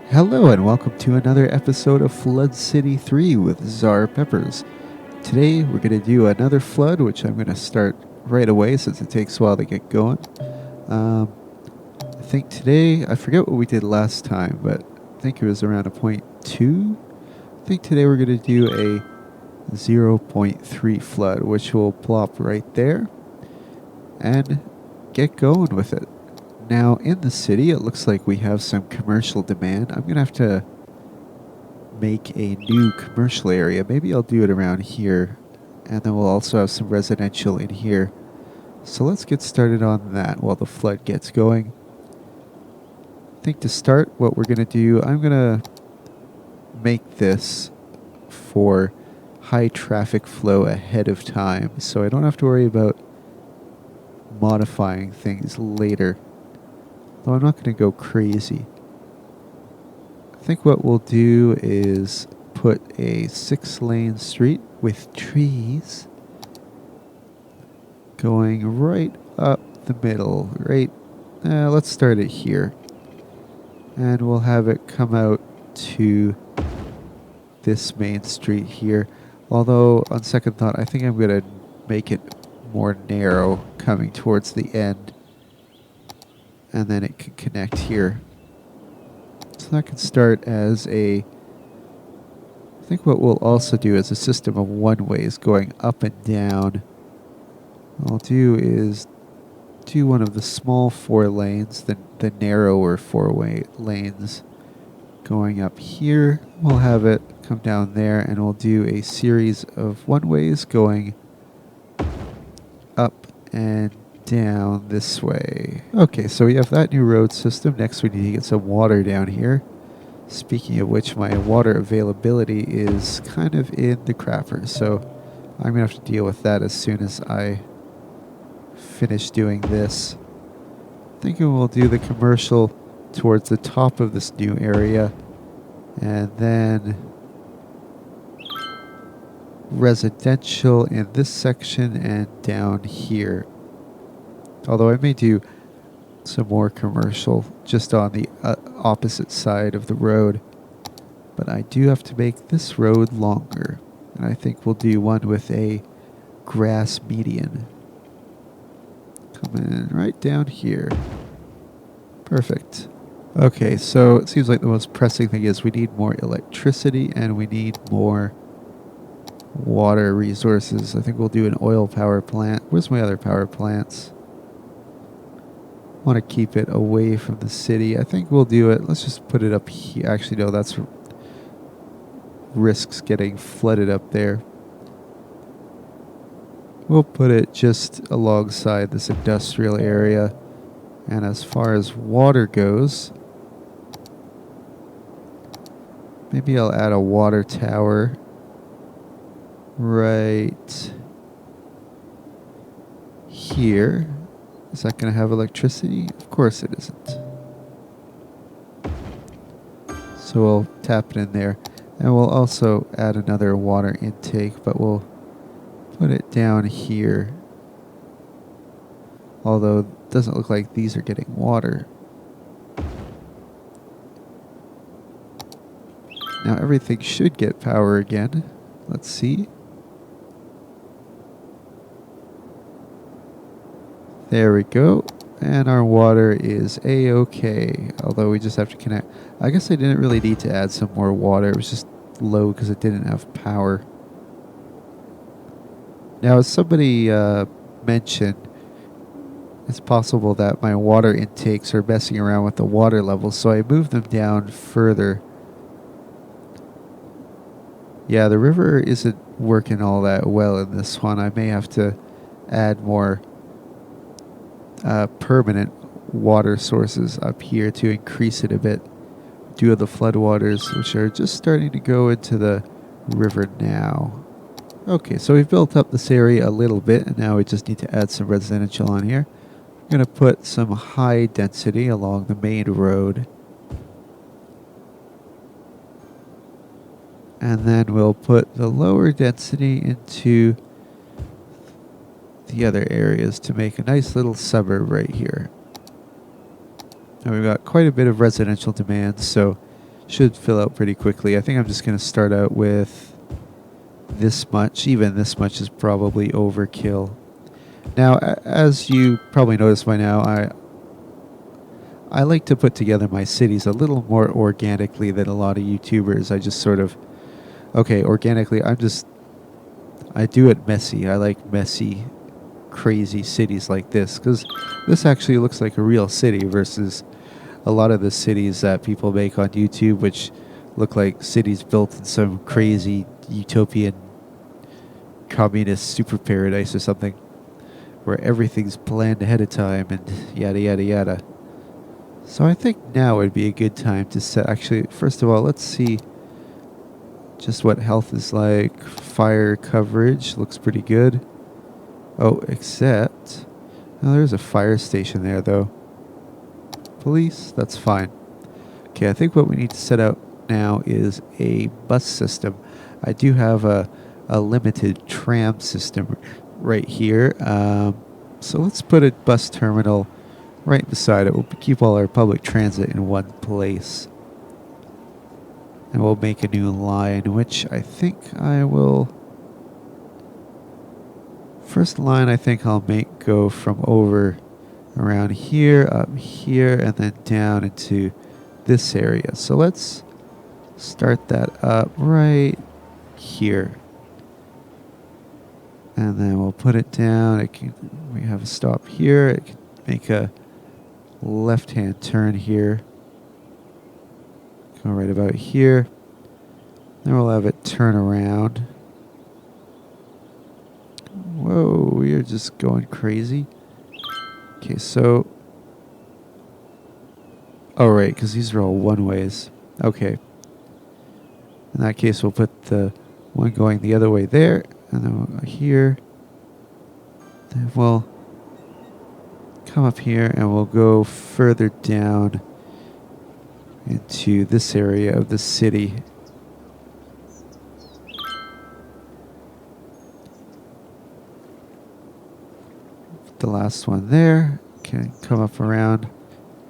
Hello and welcome to another episode of Flood City 3 with CzarPeppers. Today we're going to do another flood, which I'm going to start right away since it takes a while to get going. I think today, I forget what we did last time, but I think it was around a 0.2. I think today we're going to do a 0.3 flood, which will plop right there and get going with it. Now, in the city, it looks like we have some commercial demand. I'm going to have to make a new commercial area. Maybe I'll do it around here, and then we'll also have some residential in here. So let's get started on that while the flood gets going. I think to start, what we're going to do, I'm going to make this for high traffic flow ahead of time, so I don't have to worry about modifying things later. Though I'm not going to go crazy. I think what we'll do is put a 6-lane street with trees going right up the middle. Let's start it here. And we'll have it come out to this main street here. Although, on second thought, I think I'm going to make it more narrow coming towards the end. And then it can connect here. So that can start as I think what we'll also do is a system of one-ways going up and down. What I'll do is do one of the small 4 lanes, the narrower 4-way lanes going up here. We'll have it come down there, and we'll do a series of one-ways going up and down this way. Okay, so we have that new road system. Next we need to get some water down here. Speaking of which, my water availability is kind of in the crapper, so I'm going to have to deal with that as soon as I finish doing this. Thinking we'll do the commercial towards the top of this new area, and then residential in this section and down here. Although I may do some more commercial just on the opposite side of the road. But I do have to make this road longer. And I think we'll do one with a grass median. Coming right down here. Perfect. Okay, so it seems like the most pressing thing is we need more electricity and we need more water resources. I think we'll do an oil power plant. Where's my other power plants? Want to keep it away from the city. I think we'll do it. Let's just put it up here. Actually, no, that's risks getting flooded up there. We'll put it just alongside this industrial area. And as far as water goes, maybe I'll add a water tower right here. Is that going to have electricity? Of course it isn't. So we'll tap it in there. And we'll also add another water intake, but we'll put it down here. Although it doesn't look like these are getting water. Now everything should get power again. Let's see. There we go. And our water is A-okay. Although we just have to connect. I guess I didn't really need to add some more water. It was just low because it didn't have power. Now, as somebody mentioned, it's possible that my water intakes are messing around with the water levels, so I moved them down further. Yeah, the river isn't working all that well in this one. I may have to add more permanent water sources up here to increase it a bit due to the floodwaters, which are just starting to go into the river now. Okay, so we've built up this area a little bit, and now we just need to add some residential on here. I'm going to put some high density along the main road. And then we'll put the lower density into the other areas to make a nice little suburb right here. Now we've got quite a bit of residential demand, so should fill out pretty quickly. I think I'm just going to start out with this much. Even this much is probably overkill. Now, as you probably noticed by now, I like to put together my cities a little more organically than a lot of YouTubers. I just sort of, okay, organically, I do it messy. I like messy, crazy cities like this, because this actually looks like a real city versus a lot of the cities that people make on YouTube, which look like cities built in some crazy utopian communist super paradise or something, where everything's planned ahead of time and yada yada yada. So I think now would be a good time to set. Actually, first of all, let's see just what health is like. Fire coverage looks pretty good. Oh, except, oh, there's a fire station there though. Police, that's fine. Okay, I think what we need to set out now is a bus system. I do have a limited tram system right here. So let's put a bus terminal right beside it. We'll keep all our public transit in one place. And we'll make a new line, which I think I will... First line I think I'll make go from over around here, up here, and then down into this area. So let's start that up right here. And then we'll put it down. We have a stop here. It can make a left-hand turn here. Go right about here. Then we'll have it turn around. Whoa, we are just going crazy. Okay, so... Oh, right, because these are all one-ways. Okay. In that case, we'll put the one going the other way there. And then we'll go here. Then we'll come up here and we'll go further down into this area of the city. The last one there can come up around.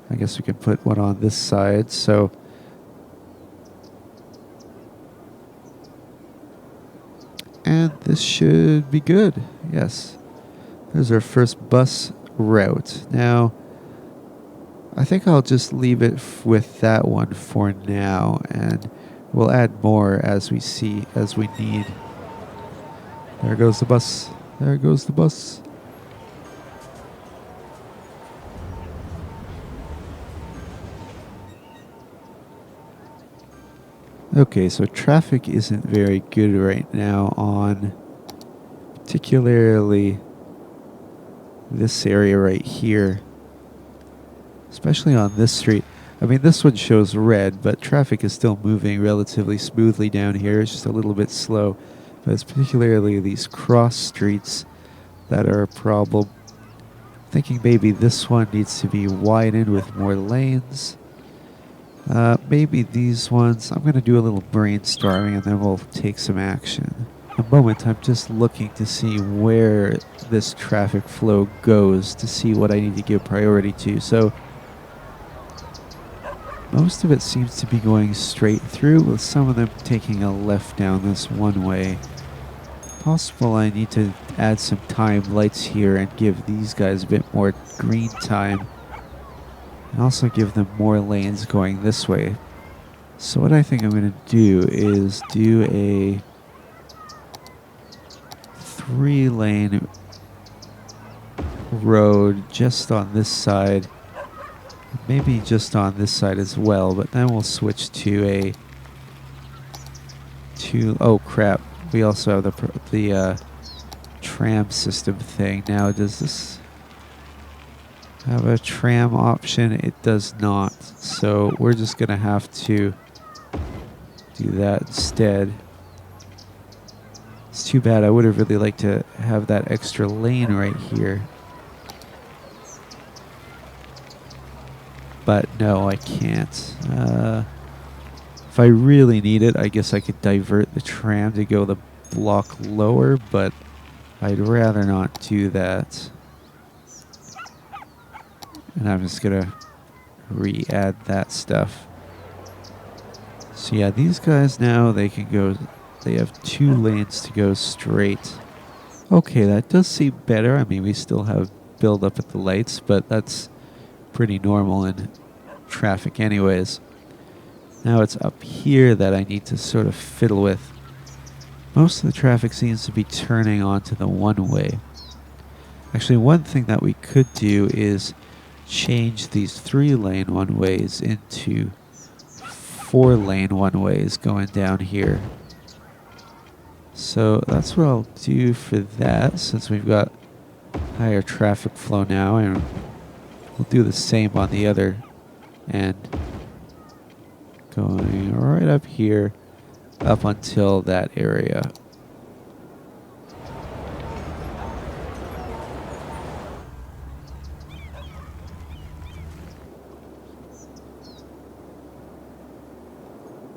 I guess we can put one on this side. So and this should be good. Yes. There's our first bus route. Now, I think I'll just leave it with that one for now, and we'll add more as we see, as we need. There goes the bus. There goes the bus. Okay, so traffic isn't very good right now on particularly this area right here. Especially on this street. I mean, this one shows red, but traffic is still moving relatively smoothly down here. It's just a little bit slow. But it's particularly these cross streets that are a problem. Thinking maybe this one needs to be widened with more lanes. Maybe these ones. I'm going to do a little brainstorming and then we'll take some action. A moment, I'm just looking to see where this traffic flow goes to see what I need to give priority to. So most of it seems to be going straight through, with some of them taking a left down this one way. Possible I need to add some timed lights here and give these guys a bit more green time. And also give them more lanes going this way. So what I think I'm going to do is do a 3-lane road just on this side. Maybe just on this side as well, but then we'll switch to oh crap, we also have the tram system thing. Now does this have a tram option? It does not, so we're just gonna have to do that instead. It's too bad. I would have really liked to have that extra lane right here, but no, I can't. If I really need it, I guess I could divert the tram to go the block lower, but I'd rather not do that. And I'm just gonna re-add that stuff. So yeah, these guys now, they have 2 lanes to go straight. Okay, that does seem better. I mean, we still have build up at the lights, but that's pretty normal in traffic anyways. Now it's up here that I need to sort of fiddle with. Most of the traffic seems to be turning onto the one-way. Actually, one thing that we could do is change these 3-lane one-ways into 4-lane one-ways going down here. So that's what I'll do for that, since we've got higher traffic flow now, and we'll do the same on the other end. Going right up here, up until that area.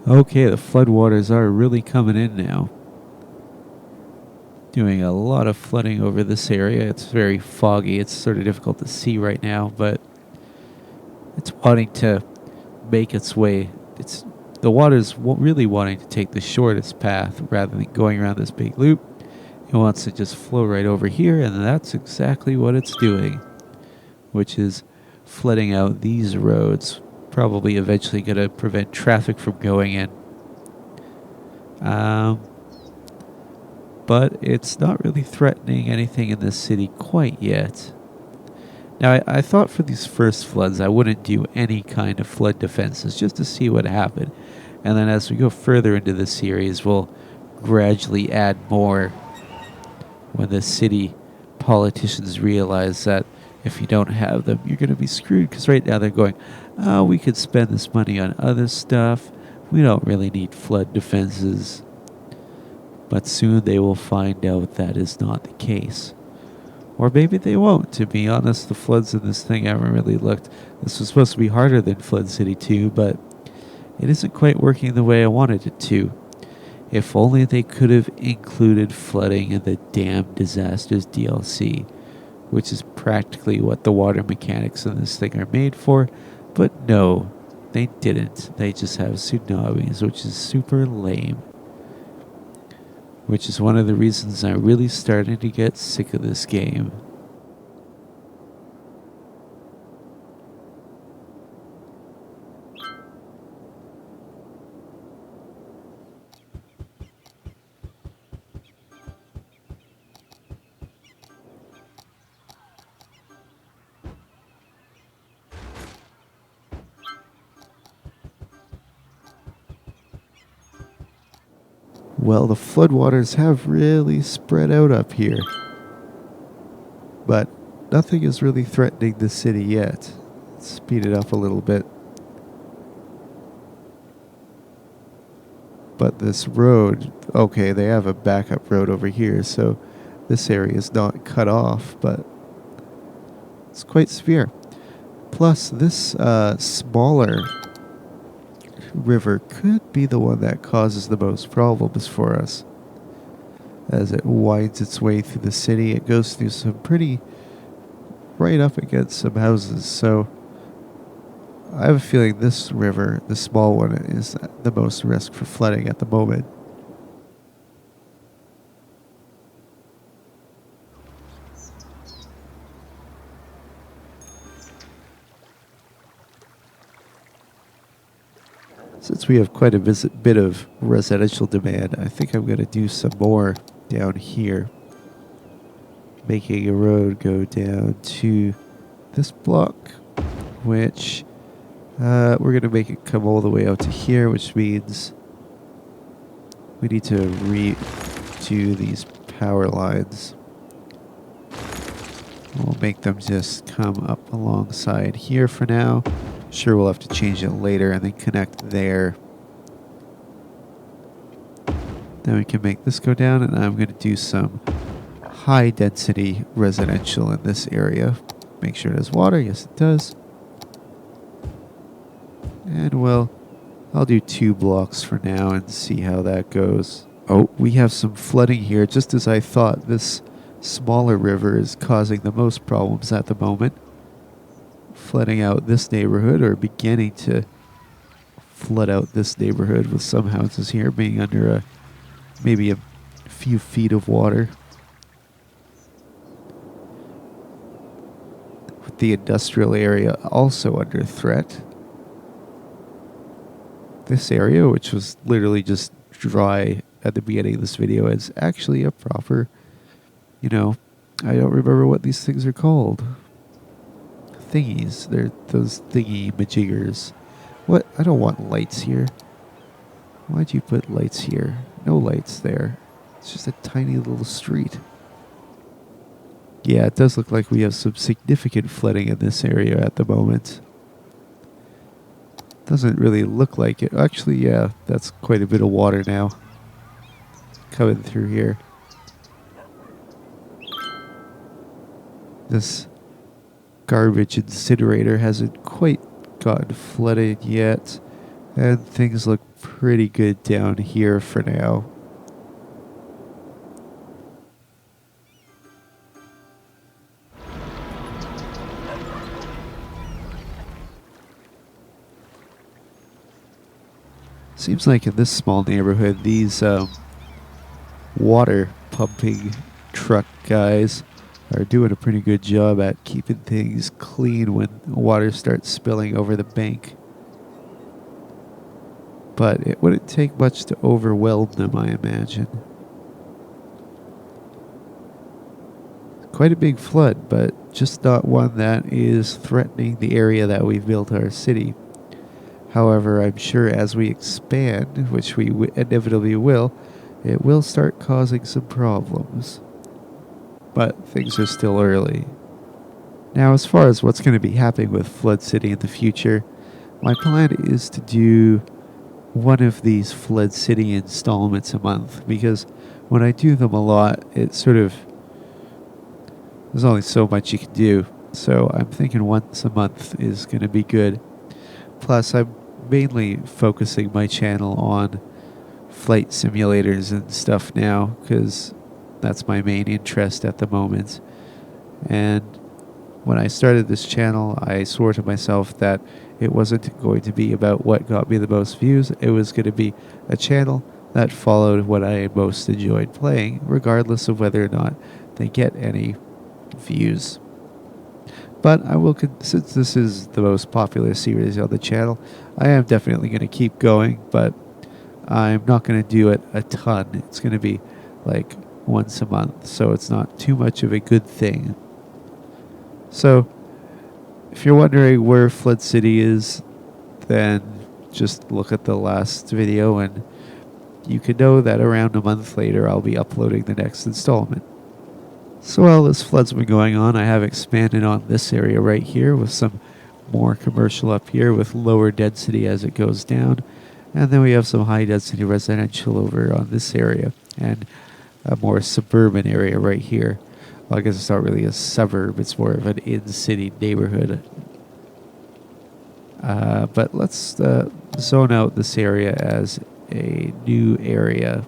Okay, the floodwaters are really coming in now. Doing a lot of flooding over this area. It's very foggy. It's sort of difficult to see right now, but it's wanting to make its way. The water's really wanting to take the shortest path rather than going around this big loop. It wants to just flow right over here, and that's exactly what it's doing, which is flooding out these roads. Probably eventually going to prevent traffic from going in. But it's not really threatening anything in this city quite yet. Now, I thought for these first floods I wouldn't do any kind of flood defenses just to see what happened. And then as we go further into the series, we'll gradually add more when the city politicians realize that if you don't have them, you're going to be screwed. Because right now they're going, oh, we could spend this money on other stuff. We don't really need flood defenses. But soon they will find out that is not the case. Or maybe they won't. To be honest, the floods in this thing haven't really looked... This was supposed to be harder than Flood City 2, but it isn't quite working the way I wanted it to. If only they could have included flooding in the Dam Disasters DLC, which is practically what the water mechanics in this thing are made for. But no, they didn't. They just have tsunamis, which is super lame. Which is one of the reasons I'm really starting to get sick of this game. Well, the floodwaters have really spread out up here. But nothing is really threatening the city yet. Let's speed it up a little bit. But this road, okay, they have a backup road over here, so this area is not cut off, but it's quite severe. Plus, this smaller river could be the one that causes the most problems for us. As it winds its way through the city, it goes through some pretty... right up against some houses, so I have a feeling this river, the small one, is the most risk for flooding at the moment. Since we have quite a bit of residential demand, I think I'm going to do some more down here. Making a road go down to this block, which we're going to make it come all the way out to here, which means we need to redo these power lines. We'll make them just come up alongside here for now. Sure, we'll have to change it later and then connect there. Then we can make this go down, and I'm going to do some high density residential in this area. Make sure it has water. Yes, it does. And well, I'll do 2 blocks for now and see how that goes. Oh, we have some flooding here, just as I thought. This smaller river is causing the most problems at the moment. Flooding out this neighborhood, or beginning to flood out this neighborhood with some houses here being under maybe a few feet of water. With the industrial area also under threat. This area, which was literally just dry at the beginning of this video, is actually a proper, I don't remember what these things are called. Thingies. They're those thingy majiggers. What? I don't want lights here. Why'd you put lights here? No lights there. It's just a tiny little street. Yeah, it does look like we have some significant flooding in this area at the moment. Doesn't really look like it. Actually, yeah, that's quite a bit of water now coming through here. This garbage incinerator hasn't quite gotten flooded yet, and things look pretty good down here for now. Seems like in this small neighborhood, these water pumping truck guys are doing a pretty good job at keeping things clean when water starts spilling over the bank. But it wouldn't take much to overwhelm them, I imagine. Quite a big flood, but just not one that is threatening the area that we've built our city. However, I'm sure as we expand, which we inevitably will, it will start causing some problems. But things are still early. Now, as far as what's going to be happening with Flood City in the future, my plan is to do one of these Flood City installments a month, because when I do them a lot, there's only so much you can do. So I'm thinking once a month is going to be good. Plus, I'm mainly focusing my channel on flight simulators and stuff now, because that's my main interest at the moment. And when I started this channel, I swore to myself that it wasn't going to be about what got me the most views. It was going to be a channel that followed what I most enjoyed playing, regardless of whether or not they get any views. But I will, since this is the most popular series on the channel, I am definitely going to keep going, but I'm not going to do it a ton. It's going to be like once a month, so it's not too much of a good thing. So, if you're wondering where Flood City is, then just look at the last video and you can know that around a month later I'll be uploading the next installment. So while this flood's been going on, I have expanded on this area right here with some more commercial up here with lower density as it goes down. And then we have some high density residential over on this area and a more suburban area right here. Well, I guess it's not really a suburb, it's more of an in-city neighborhood. But let's zone out this area as a new area.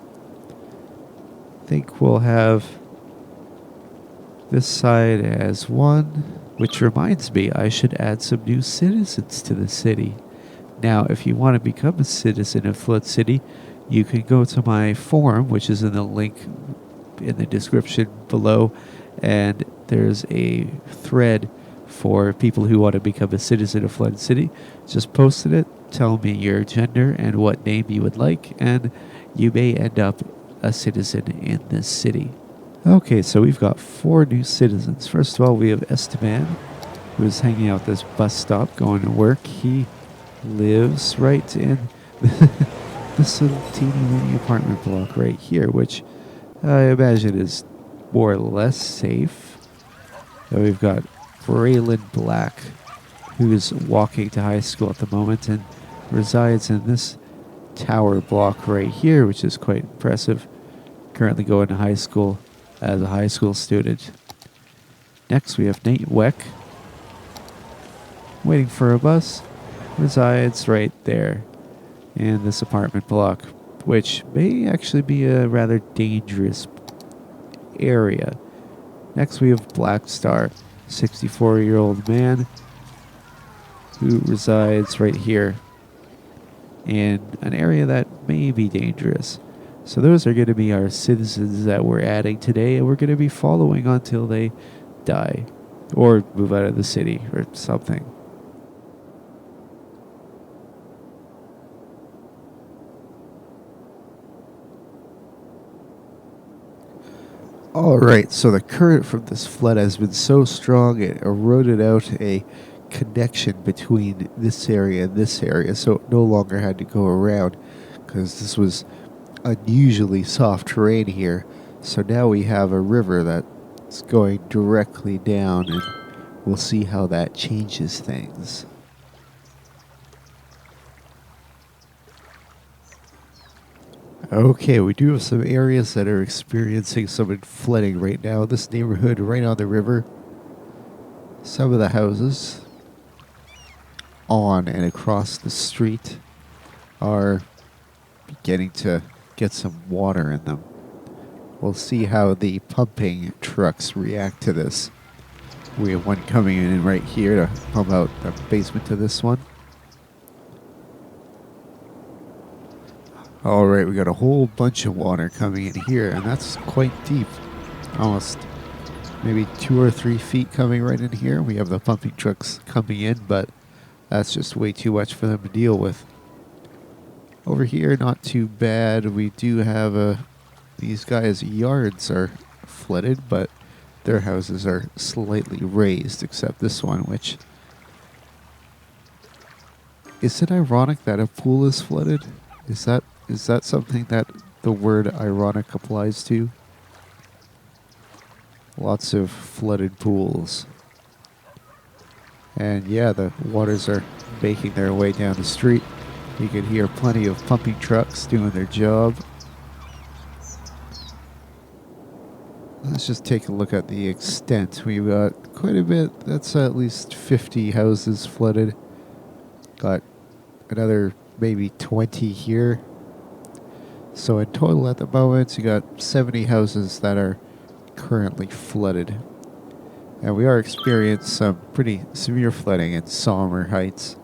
I think we'll have this side as one, which reminds me I should add some new citizens to the city. Now, if you want to become a citizen of Flood City, you can go to my forum, which is in the link in the description below, and there's a thread for people who want to become a citizen of Flood City. Just post it, tell me your gender and what name you would like, and you may end up a citizen in this city. Okay, so we've got 4 new citizens. First of all, we have Esteban, who is hanging out at this bus stop going to work. He lives right in this little teeny weeny apartment block right here, which I imagine is more or less safe. And we've got Braylon Black, who is walking to high school at the moment and resides in this tower block right here, which is quite impressive. Currently going to high school as a high school student. Next we have Nate Weck, waiting for a bus, resides right there in this apartment block, which may actually be a rather dangerous area. Next we have Black Star, 64-year-old man who resides right here in an area that may be dangerous. So those are going to be our citizens that we're adding today, and we're going to be following until they die or move out of the city or something. Alright, so the current from this flood has been so strong it eroded out a connection between this area and this area, so it no longer had to go around because this was unusually soft terrain here. So now we have a river that's going directly down, and we'll see how that changes things. Okay, we do have some areas that are experiencing some flooding right now. This neighborhood right on the river, some of the houses on and across the street are beginning to get some water in them. We'll see how the pumping trucks react to this. We have one coming in right here to pump out the basement to this one. Alright, we got a whole bunch of water coming in here, and that's quite deep. Almost maybe 2 or 3 feet coming right in here. We have the pumping trucks coming in, but that's just way too much for them to deal with. Over here, not too bad. We do have these guys' yards are flooded, but their houses are slightly raised, except this one, which... Is it ironic that a pool is flooded? Is that something that the word ironic applies to? Lots of flooded pools. And yeah, the waters are making their way down the street. You can hear plenty of pumping trucks doing their job. Let's just take a look at the extent. We've got quite a bit. That's at least 50 houses flooded. Got another maybe 20 here. So in total at the moment, you got 70 houses that are currently flooded. And we are experiencing some pretty severe flooding in Sommer Heights.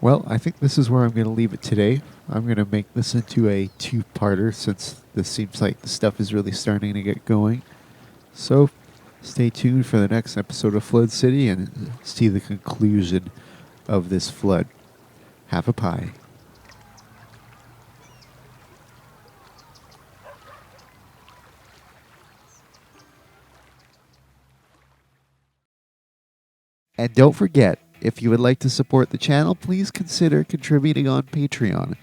Well, I think this is where I'm going to leave it today. I'm going to make this into a two-parter since this seems like the stuff is really starting to get going. So stay tuned for the next episode of Flood City and see the conclusion of this flood. Have a pie. And don't forget, if you would like to support the channel, please consider contributing on Patreon.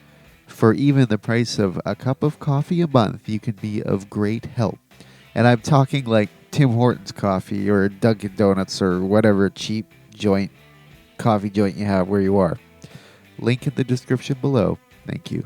For even the price of a cup of coffee a month, you can be of great help. And I'm talking like Tim Hortons coffee or Dunkin' Donuts or whatever cheap coffee joint you have where you are. Link in the description below. Thank you.